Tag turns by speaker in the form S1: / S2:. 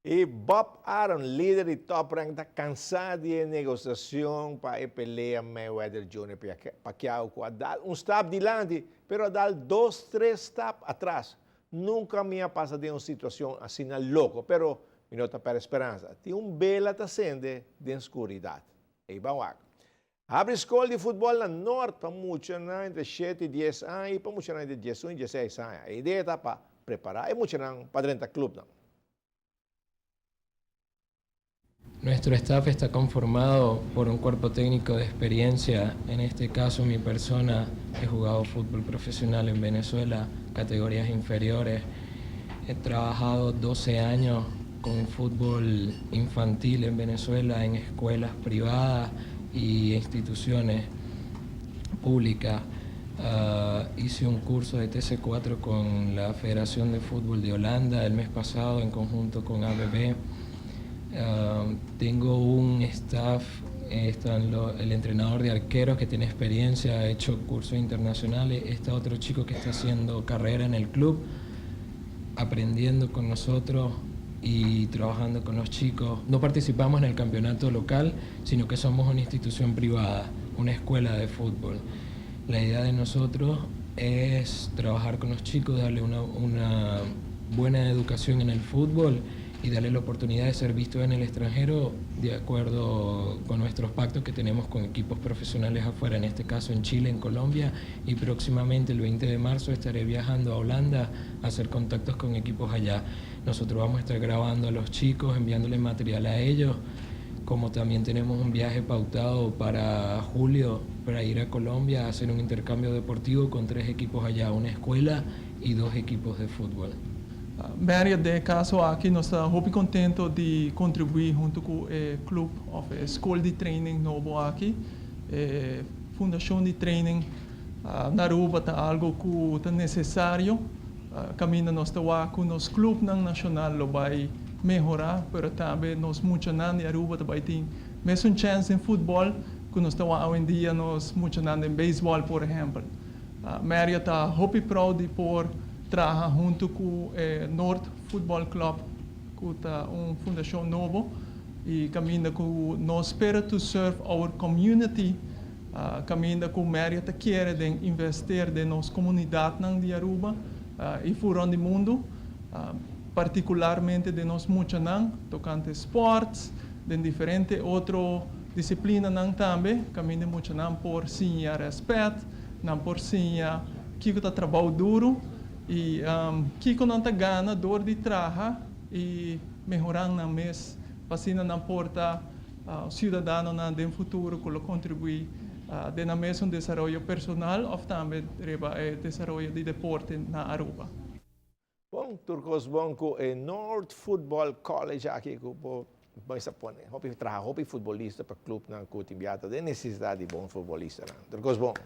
S1: E Bob Arum, líder e top rank, está cansado de negociação para a peleia Mayweather Jr. Pacquiao, a dar step dilante, pero a dar 2, 3 steps atrás. Nunca me ha passado de uma situação assim louco, pero me nota para esperança. Tem bela acende de escuridade. E vamos lá. Abre escola de futebol na Norte para muitos entre 7 e 10 anos e para muitos entre 11 e 16 anos. A ideia está para preparar e muitos para dentro do clube.
S2: Nuestro staff está conformado por un cuerpo técnico de experiencia. En este caso, mi persona, he jugado fútbol profesional en Venezuela, categorías inferiores. He trabajado 12 años con fútbol infantil en Venezuela, en escuelas privadas y instituciones públicas. Hice un curso de TC4 con la Federación de Fútbol de Holanda el mes pasado en conjunto con ABB. Tengo un staff, el entrenador de arqueros que tiene experiencia, ha hecho cursos internacionales, está otro chico que está haciendo carrera en el club, aprendiendo con nosotros y trabajando con los chicos. No participamos en el campeonato local, sino que somos una institución privada, una escuela de fútbol. La idea de nosotros es trabajar con los chicos, darle una buena educación en el fútbol y darle la oportunidad de ser visto en el extranjero de acuerdo con nuestros pactos que tenemos con equipos profesionales afuera, en este caso en Chile, en Colombia, y próximamente el 20 de marzo estaré viajando a Holanda a hacer contactos con equipos allá. Nosotros vamos a estar grabando a los chicos, enviándoles material a ellos, como también tenemos un viaje pautado para julio para ir a Colombia a hacer un intercambio deportivo con 3 equipos allá, una escuela y 2 equipos de fútbol.
S3: Maria, de caso aqui, nós estamos muito contentes de contribuir junto com o clube, a escola de training novo aqui, fundação de training na Aruba está algo que está necessário. Caminho nós estamos aqui, nos clube nacional vai melhorar, mas também nós muitos anos em Aruba também tem mesmo chance em futebol, que nós estamos hoje em dia nós muitos anos em beisebol, por exemplo. Maria está muito proud de por trabalha junto com o North Football Club, que é uma fundação nova, e caminha com nós espera to serve our community, caminha com o Maria que quer investir em nossa comunidade de Aruba e fora do mundo, particularmente de nós muitos tocante esportes, de diferentes outras disciplinas também, caminha muito por sim respeito, não por sim que está trabalho duro. E Kiko não está ganhando dor de trabalho e melhorando na mês, passando na porta cidadão no futuro que contribui na mês um desenvolvimento personal ou também desenvolvimento de deporte na Aruba.
S1: Bom, Turcos Bonco e North Football College aqui que vai se pôr, hobby futebolista para o clube na Cotimbiata, de necessidade de bom futebolista. Turcos Bonco.